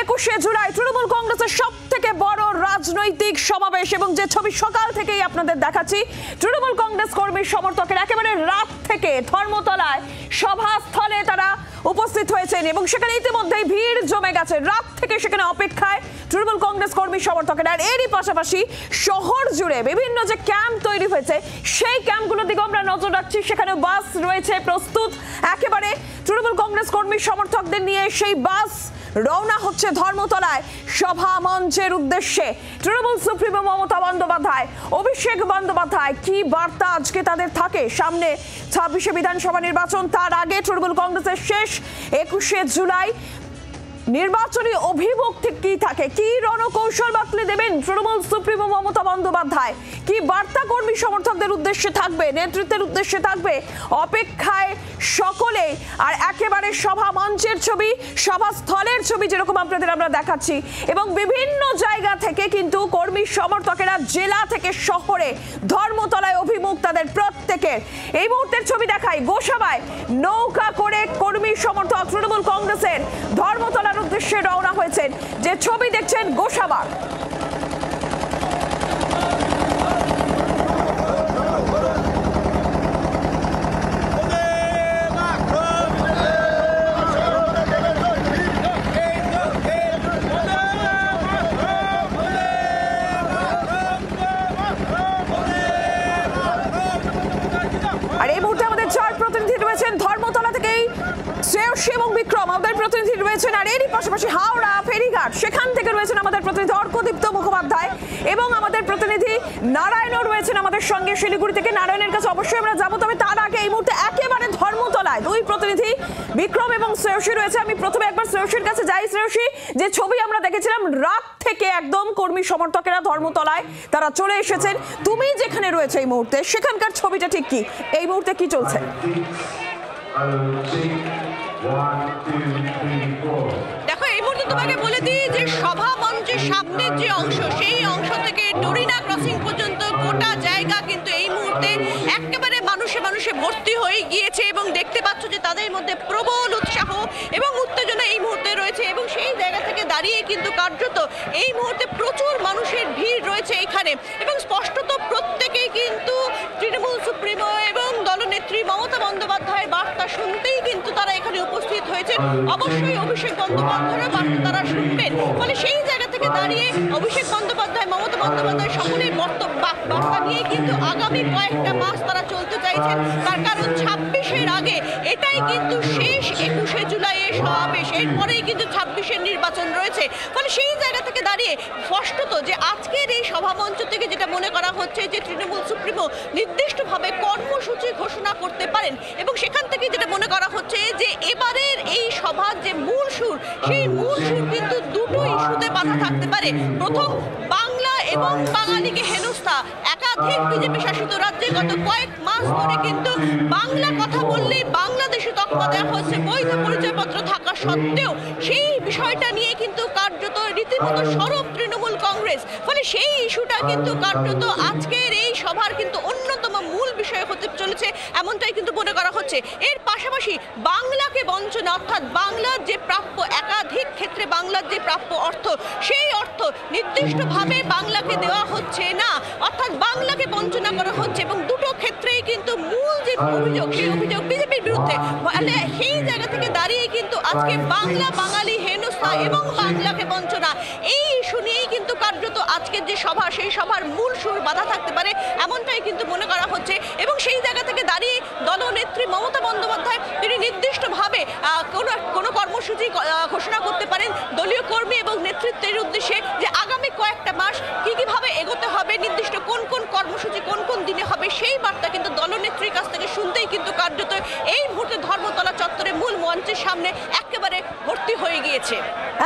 21শে জুলাই তৃণমূল কংগ্রেসের সবথেকে বড় রাজনৈতিক সমাবেশ এবং যে ছবি সকাল থেকেই আপনাদের দেখাচ্ছি তৃণমূল কংগ্রেস কর্মী সমর্থকের একেবারে রাত থেকে ধর্মতলায় সভাস্থলে তারা উপস্থিত হয়েছেন এবং সেখানে ইতিমধ্যেই ভিড় জমে গেছে। রাত থেকে সেখানে অপেক্ষায় তৃণমূল কংগ্রেস কর্মী সমর্থকেরা। আর এরই পাশাপাশি শহর জুড়ে বিভিন্ন যে ক্যাম্প তৈরি হয়েছে সেই ক্যাম্পগুলোর দিকে আমরা নজর রাখছি। সেখানে বাস রয়েছে প্রস্তুত, একেবারে তৃণমূল কংগ্রেস কর্মী সমর্থকদের নিয়ে সেই বাস রওনা হচ্ছে ধর্মতলায় সভা মঞ্চের উদ্দেশ্যে। তৃণমূল সুপ্রিমো মমতা বন্দ্যোপাধ্যায়, অভিষেক বন্দ্যোপাধ্যায় কি বার্তা আজকে তাদের থাকে? সামনে 26শে বিধানসভা নির্বাচন, তার আগে তৃণমূল কংগ্রেসের শেষ 21শে জুলাই নির্বাচনী অভিমুখ ঠিক কি থাকে, কি রণকৌশল বাতলে দেবেন তৃণমূল সুপ্রিমো মমতা বন্দ্যোপাধ্যায়, কি বার্তা কর্মী সমর্থকদের উদ্দেশ্যে থাকবে, নেতৃত্বের উদ্দেশ্যে থাকবে, অপেক্ষায় সকলে। আর একেবারে সভা মঞ্চের ছবি, সভাস্থলের ছবি যেরকম আপনাদের আমরা দেখাচ্ছি এবং বিভিন্ন জায়গা থেকে কিন্তু কর্মী সমর্থকেরা জেলা থেকে শহরে ধর্মতলায় অভিমুখ তাদের প্রত্যেকের। এই মুহূর্তের ছবি দেখাই, গোসাবায় নৌকা করে কর্মী সমর্থক তৃণমূল কংগ্রেসের ধর্মতলা উদ্দেশ্যে রওনা হয়েছেন। যে ছবি দেখছেন গোসাবা, আর এই মুহূর্তে আমাদের চার প্রতিনিধি রয়েছেন ধর্মতলা থেকেই, শ্রেয়সী এবং বিক্রম আমাদের প্রতিনিধি রয়েছেন। আর এরই পাশাপাশি হাওড়া ফেরিঘাট সেখান থেকে রয়েছেন আমাদের প্রতিনিধি অর্কদীপ্ত মুখোপাধ্যায় এবং আমাদের প্রতিনিধি নারায়ণও রয়েছেন আমাদের সঙ্গে শিলিগুড়ি থেকে। নারায়ণের কাছে অবশ্যই আমরা যাবো, তবে তার আগে এই মুহূর্তে একেবারে ধর্মতলায় দুই প্রতিনিধি বিক্রম এবং শ্রেয়সী রয়েছে। আমি প্রথমে একবার শ্রেয়সীর কাছে যাই। শ্রেয়সী, যে ছবি আমরা দেখেছিলাম রাত থেকে একদম কর্মী সমর্থকেরা ধর্মতলায় তারা চলে এসেছেন, তুমি যেখানে রয়েছে এই মুহূর্তে সেখানকার ছবিটা ঠিক কি, এই মুহূর্তে কি চলছে? দেখো, এই মুহূর্তে তোমাকে বলে দিই যে সভা মঞ্চের সামনের যে অংশ, সেই অংশ থেকে ডোরিনা ক্রসিং পর্যন্ত গোটা জায়গা কিন্তু এই মুহূর্তে একেবারে মানুষে মানুষে ভর্তি হয়ে গিয়েছে এবং দেখতে পাচ্ছ যে তাদের মধ্যে প্রবল উৎসাহ এবং উত্তেজনা এই মুহূর্তে রয়েছে এবং সেই জায়গা থেকে দাঁড়িয়ে কিন্তু কার্যত এই মুহূর্তে প্রচুর মানুষের ভিড় রয়েছে এখানে এবং স্পষ্টত প্রত্যেকেই কিন্তু তৃণমূল সুপ্রিমো এবং দলনেত্রী মমতা বন্দ্যোপাধ্যায়ের বার্তা শুনতেই কিন্তু তারা এখানে উপস্থিত হয়েছেন। অবশ্যই অভিষেক বন্দ্যোপাধ্যায়ের বার্তা তারা শুনবেন, ফলে সেই জায়গা থেকে দাঁড়িয়ে অভিষেক বন্দ্যোপাধ্যায়, মমতা বন্দ্যোপাধ্যায় সকলের বার্তা নিয়ে কিন্তু আগামী কয়েকটা মাস তারা চলতে চাইছেন। তার কারণ 26-এর আগে এটাই কিন্তু শেষ 21শে জুলাইয়ের সমাবেশ, এরপরেই কিন্তু 26-এর নির্বাচন রয়েছে। ফলে সেই জায়গা থেকে দাঁড়িয়ে স্পষ্টত যে আজকের এই সভামঞ্চ থেকে যেটা মনে করা হচ্ছে যে তৃণমূল সুপ্রিমো নির্দিষ্টভাবে কর্মসূচি ঘোষণা করতে পারেন এবং সেখান থেকে যেটা মনে করা হচ্ছে যে এবারের এই সভার যে মূল সুর, সেই মূল সুর কিন্তু দুটো ইস্যুতে বাধা থাকতে পারে। প্রথম, বাংলা এবং বাঙালিকে হেনস্থা। একাধিক বিজেপি শাসিত রাজ্যে গত কয়েক মাস ধরে কিন্তু বাংলা কথা বললেই বাংলাদেশে তকমা দেওয়া হচ্ছে, বৈধ পরিচয়পত্র থাকা সত্ত্বেও সেই বিষয়টা নিয়ে কিন্তু কার্যত রীতিমতো সরব তৃণমূল কংগ্রেস। ফলে সেই ইস্যুটা কিন্তু কার্যত আজকের এই সভার কিন্তু অন্যতম মূল বিষয় হতে চলেছে, এমনটাই কিন্তু মনে করা হচ্ছে। এর পাশাপাশি বাংলাকে বঞ্চনা, অর্থাৎ বাংলার যে প্রাপ্য, একাধিক ক্ষেত্রে বাংলার যে প্রাপ্য অর্থ, সেই অর্থ নির্দিষ্টভাবে বাংলাকে দেওয়া হচ্ছে না, অর্থাৎ বাংলাকে বঞ্চনা করা হচ্ছে এবং দুটো ক্ষেত্রেই কিন্তু মূল যে অভিযোগ, সেই অভিযোগ বিজেপির বিরুদ্ধে। ফলে সেই জায়গা থেকে দাঁড়িয়ে কিন্তু আজকে বাংলা বাঙালি হেনস্থা এবং বাংলাকে বঞ্চনা, এই ইস্যু নিয়েই কিন্তু কার্যত আজকের যে সভা, সেই সভার মূল সুর বাধা থাকতে পারে, এমনটাই কিন্তু মনে করা হচ্ছে। এবং সেই জায়গা থেকে দাঁড়িয়ে দলনেত্রী মমতা বন্দ্যোপাধ্যায় তিনি নির্দিষ্টভাবে কোনো কর্মসূচি ঘোষণা করতে পারেন দলীয় কর্মী এবং নেতৃত্বের উদ্দেশ্যে যে আগামী কয়েকটা মাস কিভাবে এগোতে হবে, নির্দিষ্ট কোন কোন কর্মসূচি কোন কোন দিনে হবে, সেই বার্তা কিন্তু দলনেত্রীর কাছ থেকে শুনতেই কিন্তু কার্যত এই মুহূর্তে ধর্মতলা চত্বরে মূল মঞ্চের সামনে একেবারে ভর্তি হয়ে গিয়েছে।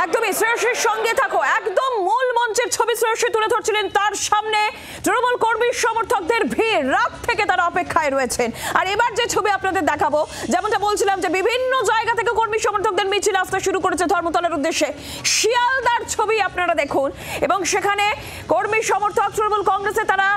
একদমই শ্রেয়সীর সঙ্গে থাকো, একদম মূল মঞ্চের ছবি শ্রেয়সী তুলে ধরছিলেন, তার সামনে তৃণমূল কর্মী সমর্থকদের ভিড়, রাত থেকে তারা অপেক্ষায় রয়েছেন। আর এবার যে ছবি আপনাদের দেখাবো, যেমনটা বলছিলাম যে বিভিন্ন জায়গা থেকে কর্মী সমর্থকদের মিছিল আসতে শুরু করেছে ধর্মতলার উদ্দেশ্যে। শিয়ালদার ছবি আপনারা দেখুন এবং সেখানে কর্মী সমর্থক তৃণমূল কংগ্রেসে তারা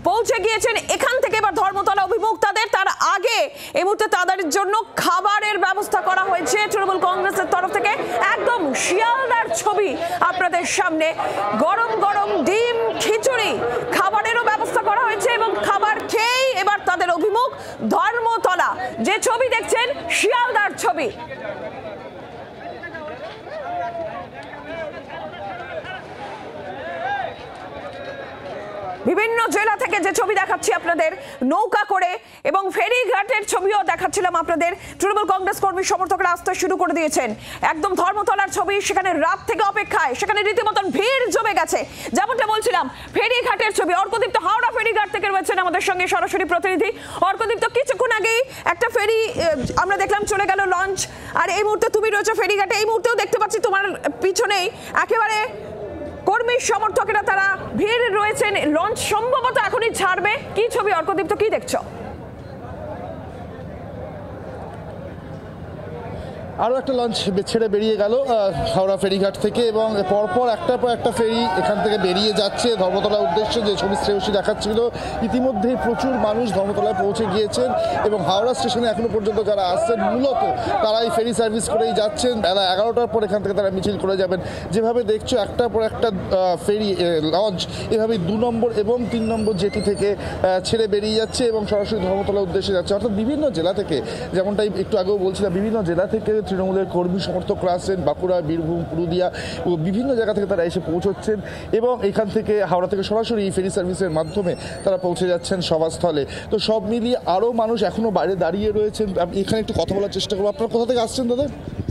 পৌঁছে গিয়েছেন এখান থেকে এবার ধর্মতলা অভিমুখ তার আগে এই মুহূর্তে তাদের জন্য খাবারের ব্যবস্থা করা হয়েছে তৃণমূল কংগ্রেসের তরফ থেকে। একদম শিয়ালদার ছবি আপনাদের সামনে, গরম গরম ডিম খিচুড়ি খাবারেরও ব্যবস্থা করা হয়েছে এবং খাবার খেয়েই এবার তাদের অভিমুখ ধর্মতলা। যে ছবি দেখছেন শিয়ালদার ছবি। বিভিন্ন জেলা থেকে যে ছবি দেখাচ্ছি আপনাদের নৌকা করে এবং ফেরিঘাটের ছবিও দেখাচ্ছিলাম আপনাদের। তৃণমূল কংগ্রেস কর্মী সমর্থকরা আসতে শুরু করে দিয়েছেন। একদম ধর্মতলার ছবি, সেখানে রাত থেকে অপেক্ষায়, সেখানে রীতিমতন ভিড় জমে গেছে। যেমনটা বলছিলাম ফেরিঘাটের ছবি, অর্কদীপ্ত হাওড়া ফেরিঘাট থেকে রয়েছেন আমাদের সঙ্গে সরাসরি প্রতিনিধি। অর্কদীপ্ত, কিছুক্ষণ আগেই একটা ফেরি আমরা দেখলাম চলে গেল লঞ্চ, আর এই মুহূর্তে তুমি রয়েছে ফেরিঘাটে। এই মুহূর্তেও দেখতে পাচ্ছি তোমার পিছনেই একেবারে কর্মী সমর্থকেরা তারা ভিড় রয়েছেন। লঞ্চ সম্ভবত এখনই ছাড়বে। কি ছবি অর্কদীপ্ত, কি দেখছো? আরও একটা লঞ্চ ছেড়ে বেরিয়ে গেল হাওড়া ফেরিঘাট থেকে এবং পরপর একটার পর একটা ফেরি এখান থেকে বেরিয়ে যাচ্ছে ধর্মতলার উদ্দেশ্যে। যে ছবি শ্রেয়সী দেখাচ্ছিল, ইতিমধ্যেই প্রচুর মানুষ ধর্মতলায় পৌঁছে গিয়েছেন এবং হাওড়া স্টেশনে এখনও পর্যন্ত যারা আসছেন মূলত তারা এই ফেরি সার্ভিস করেই যাচ্ছেন। বেলা 11টার পর এখান থেকে তারা মিছিল করে যাবেন। যেভাবে দেখছো একটার পর একটা ফেরি লঞ্চ এভাবেই 2 নম্বর এবং 3 নম্বর জেটি থেকে ছেড়ে বেরিয়ে যাচ্ছে এবং সরাসরি ধর্মতলার উদ্দেশ্যে যাচ্ছে। অর্থাৎ বিভিন্ন জেলা থেকে, যেমনটাই একটু আগেও বলছিলাম, বিভিন্ন জেলা থেকে তৃণমূলের কর্মী সমর্থকরা আসছেন। বাঁকুড়া, বীরভূম, পুরুলিয়া ও বিভিন্ন জায়গা থেকে তারা এসে পৌঁছচ্ছেন এবং এখান থেকে হাওড়া থেকে সরাসরি এই ফেরি সার্ভিসের মাধ্যমে তারা পৌঁছে যাচ্ছেন সভাস্থলে। তো সব মিলিয়ে আরও মানুষ এখনও বাইরে দাঁড়িয়ে রয়েছেন। আমি এখানে একটু কথা বলার চেষ্টা করবো। আপনারা কোথা থেকে আসছেন দাদা?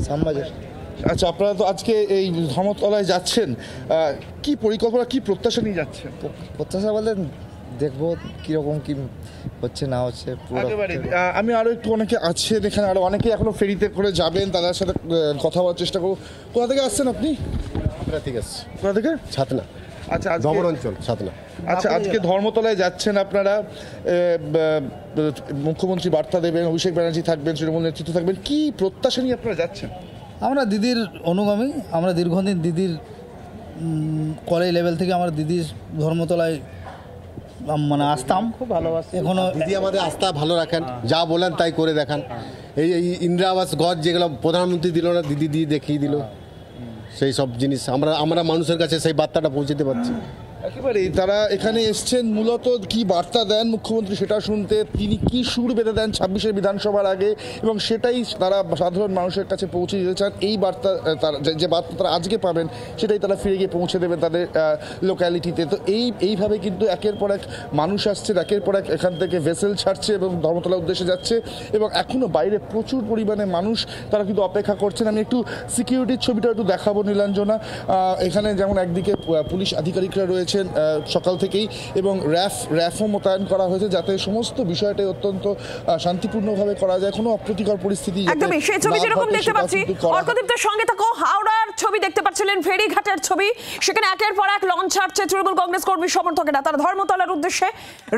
শ্যামবাজার। আচ্ছা, আপনারা তো আজকে এই ধর্মতলায় যাচ্ছেন, কি পরিকল্পনা, কি প্রত্যাশা নিয়ে যাচ্ছেন? প্রত্যাশা বলতে দেখবো কিরকম কি হচ্ছে না হচ্ছে পুরো। আমি আরো একটু অনেকে আছেন এখানে, আরো অনেকে এখনো ফেরিতে করে যাবেন, তাদের সাথে কথা বলার চেষ্টা করবো। কোথা থেকে আসছেন আপনি? ঠিক আছে, কোথা থেকে? ছাতনা। আচ্ছা, জবর অঞ্চল ছাতনা। আচ্ছা, আজকে ধর্মতলায় যাচ্ছেন আপনারা, মুখ্যমন্ত্রী বার্তা দেবেন, অভিষেক ব্যানার্জি থাকবেন, তৃণমূল নেতৃত্ব থাকবেন, কি প্রত্যাশা নিয়ে আপনারা যাচ্ছেন? আমরা দিদির অনুগামী, আমরা দীর্ঘদিন দিদির কলেজ লেভেল থেকে আমরা দিদির ধর্মতলায় মানে আসতাম, খুব ভালোবাসি। এখনো দিদি আমাদের আস্থা ভালো রাখেন, যা বলেন তাই করে দেখান। এই ইন্দিরা আবাস ঘর যেগুলো প্রধানমন্ত্রী দিল না, দিদি দিয়ে দেখিয়ে দিল, সেই সব জিনিস আমরা মানুষের কাছে সেই বার্তাটা পৌঁছতে পারছি। একেবারে তারা এখানে এসছেন মূলত কি বার্তা দেন মুখ্যমন্ত্রী সেটা শুনতে, তিনি কি সুর বেঁধে দেন 26 বিধানসভার আগে, এবং সেটাই তারা সাধারণ মানুষের কাছে পৌঁছে দিতে চান। এই বার্তা যে বার্তা তারা আজকে পাবেন সেটাই তারা ফিরে গিয়ে পৌঁছে দেবেন তাদের লোক্যালিটিতে। তো এইভাবে কিন্তু একের পর এক মানুষ আসছে, একের পর এক এখান থেকে ভেসেল ছাড়ছে এবং ধর্মতলার উদ্দেশ্যে যাচ্ছে এবং এখনও বাইরে প্রচুর পরিমাণে মানুষ তারা কিন্তু অপেক্ষা করছেন। আমি একটু সিকিউরিটির ছবিটা একটু দেখাবো নীলাঞ্জনা। এখানে যেমন একদিকে পুলিশ আধিকারিকরা রয়েছে সকাল থেকেই এবং র্যাফও মোতায়েন করা হয়েছে যাতে সমস্ত বিষয়টাই অত্যন্ত শান্তিপূর্ণভাবে করা যায়, কোনো অপ্রীতিকর পরিস্থিতি। একদমই সেই ছবি যেরকম দেখতে পাচ্ছি, অর্কদীপ্তের সঙ্গে থাকো। হাওড়ার ছবি দেখতে পাচ্ছিলেন, ফেরিঘাটের ছবি, সেখানে একের পর এক লঞ্চ ছাড়ছে তৃণমূল কংগ্রেস কর্মী সমর্থকেরা, তারা ধর্মতলার উদ্দেশ্যে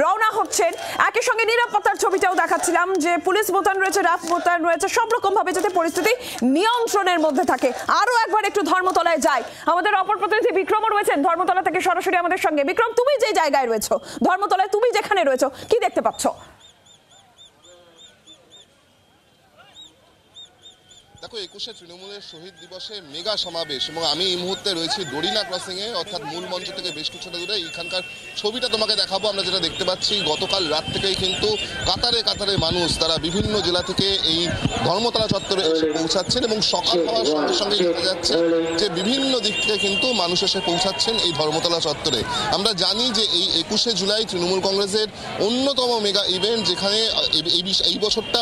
রওনা হচ্ছেন। একই সঙ্গে নিরাপত্তার ছবিটাও দেখাচ্ছিলাম যে পুলিশ মোতায়েন রয়েছে, র্যাফ মোতায়েন রয়েছে, সব রকম ভাবে যাতে পরিস্থিতি নিয়ন্ত্রণের মধ্যে থাকে। আরো একবার একটু ধর্মতলায় যাই, আমাদের অপর প্রতিনিধি বিক্রমও রয়েছেন ধর্মতলা থেকে সরাসরি আমাদের সঙ্গে। বিক্রম, তুমি যে জায়গায় রয়েছো ধর্মতলায়, তুমি যেখানে রয়েছো, কি দেখতে পাচ্ছ? দেখো, 21শে তৃণমূলের শহীদ দিবসে মেগা সমাবেশ এবং আমি এই মুহূর্তে রয়েছি ডরিনা ক্রসিংয়ে, অর্থাৎ মূল মঞ্চ থেকে বেশ কিছুটা দূরে। এইখানকার ছবিটা তোমাকে দেখাবো। আমরা যেটা দেখতে পাচ্ছি, গতকাল রাত থেকেই কিন্তু কাতারে কাতারে মানুষ তারা বিভিন্ন জেলা থেকে এই ধর্মতলা চত্বরে এসে পৌঁছাচ্ছেন এবং সকাল হওয়ার সঙ্গে সঙ্গে দেখা যাচ্ছে যে বিভিন্ন দিক থেকে কিন্তু মানুষ এসে পৌঁছাচ্ছেন এই ধর্মতলা চত্বরে। আমরা জানি যে এই 21শে জুলাই তৃণমূল কংগ্রেসের অন্যতম মেগা ইভেন্ট, যেখানে এই বছরটা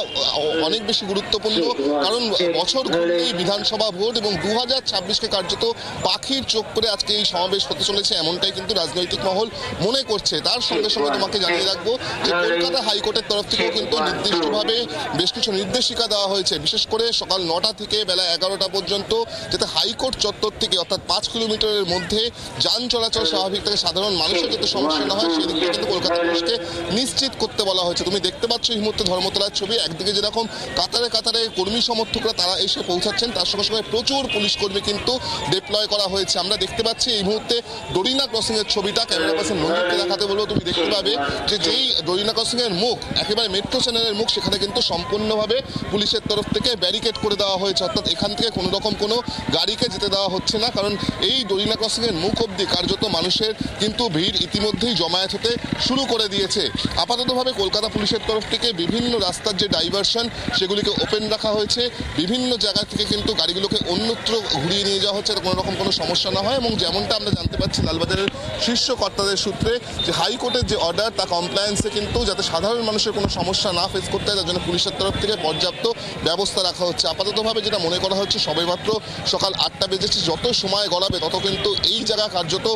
অনেক বেশি গুরুত্বপূর্ণ, কারণ বছর ঘুরতেই বিধানসভা ভোট এবং 2026কে কার্যত পাখির চোখ করে আজকে এই সমাবেশ হতে চলেছে, এমনটাই কিন্তু রাজনৈতিক মহল মনে করছে। তার সঙ্গে সঙ্গে তোমাকে জানিয়ে রাখবো যে কলকাতা হাইকোর্টের তরফ থেকেও কিন্তু নির্দিষ্টভাবে বেশ কিছু নির্দেশিকা দেওয়া হয়েছে, বিশেষ করে সকাল 9টা থেকে বেলা 11টা পর্যন্ত, যাতে হাইকোর্ট চত্বর থেকে অর্থাৎ 5 কিলোমিটারের মধ্যে যান চলাচল স্বাভাবিক থাকে, সাধারণ মানুষের যাতে সমস্যা না হয় সেদিকে কিন্তু কলকাতা পুলিশকে নিশ্চিত করতে বলা হয়েছে। তুমি দেখতে পাচ্ছ এই মুহূর্তে ধর্মতলার ছবি, একদিকে যেরকম কাতারে কাতারে কর্মী সমর্থকরা তারা এসে পৌঁছাচ্ছেন তার সঙ্গে সঙ্গে প্রচুর পুলিশ কর্মী কিন্তু ডিপ্লয় করা হয়েছে। আমরা দেখতে পাচ্ছি এই মুহূর্তে ডরিনা ক্রসিং এর ছবিটা ক্যামেরা পার্সন মঞ্জুরকে দেখাতে বলবো, তুমি দেখতে পাবে যে যেই ডরিনা ক্রসিং এর মুখ একেবারে মেট্রো চ্যানেলের মুখ, সেখানে কিন্তু সম্পূর্ণভাবে পুলিশের তরফ থেকে ব্যারিকেড করে দেওয়া হয়েছে, অর্থাৎ এখান থেকে কোনো রকম কোনো গাড়িকে যেতে দেওয়া হচ্ছে না, কারণ এই ডরিনা ক্রসিং এর মুখ অবধি কার্যত মানুষের কিন্তু ভিড় ইতিমধ্যেই জমায়েত হতে শুরু করে দিয়েছে। আপাততভাবে কলকাতা পুলিশের তরফ থেকে বিভিন্ন রাস্তার যে ডাইভারশন সেগুলিকে ওপেন রাখা হয়েছে, বিভিন্ন জায়গা থেকে কিন্তু গাড়িগুলোকে অন্যত্র ঘুরিয়ে নিয়ে যাওয়া হচ্ছে, কোনো রকম কোনো সমস্যা না হয়। এবং যেমনটা আমরা জানতে পারছি লালবাজারের শীর্ষ কর্তাদের সূত্রে যে হাইকোর্টের যে অর্ডার তা কমপ্লায়েন্সে কিন্তু যাতে সাধারণ মানুষের কোনো সমস্যা না ফেস করতে হয় তার জন্য পুলিশের তরফ থেকে পর্যাপ্ত ব্যবস্থা রাখা হচ্ছে। আপাততভাবে যেটা মনে করা হচ্ছে সবেমাত্র সকাল 8টা বেজেছে, যত সময় গড়াবে তত কিন্তু এই জায়গা কার্যত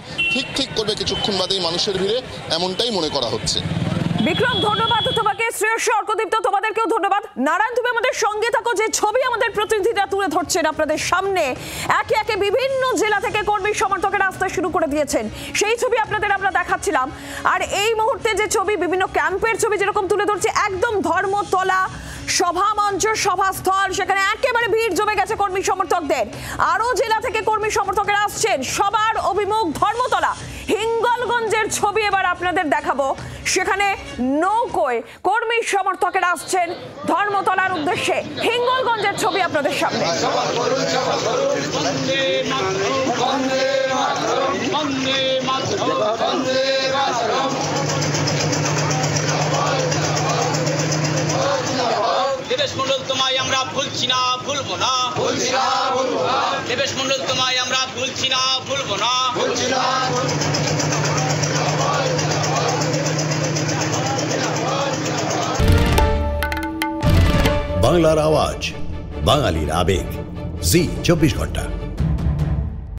ঠিক করবে কিছুক্ষণ বাদেই মানুষের ভিড়ে, এমনটাই মনে করা হচ্ছে। বিক্রম, ধন্যবাদ তোমাকে। শ্রেয়সী, অর্কদীপ্ত, তোমাদেরকেও ধন্যবাদ। নারায়ণ, তুমি আমাদের সঙ্গে থাকো। যে ছবি আমাদের প্রতিনিধিরা তুলে ধরছেন আপনাদের সামনে, একে একে বিভিন্ন জেলা থেকে কর্মী সমর্থকেরা আসতে শুরু করে দিয়েছেন, সেই ছবি আপনাদের আমরা দেখাচ্ছিলাম। আর এই মুহূর্তে যে ছবি, বিভিন্ন ক্যাম্পের ছবি যেরকম তুলে ধরছে, একদম ধর্মতলা সভা মঞ্চ, সভাস্থল, সেখানে একেবারে ভিড় জমে গেছে কর্মী সমর্থকদের। আরো জেলা থেকে কর্মী সমর্থকেরা আসছেন, সবার অভিমুখ ধর্মতলা। হিঙ্গলগঞ্জের ছবি এবার আপনাদের দেখাবো, সেখানে নৌকোয় কর্মী সমর্থকেরা আসছেন ধর্মতলার উদ্দেশ্যে। হিঙ্গলগঞ্জের ছবি আপনাদের সামনে। দেবেশ মন্ডল, তোমায় আমরা ভুলছি না, ভুলবো না। দেবেশ মন্ডল, তোমায় আমরা ভুলছি না, ভুলবো না। বাংলার আওয়াজ, বাঙালির আবেগ, জি 24 ঘন্টা।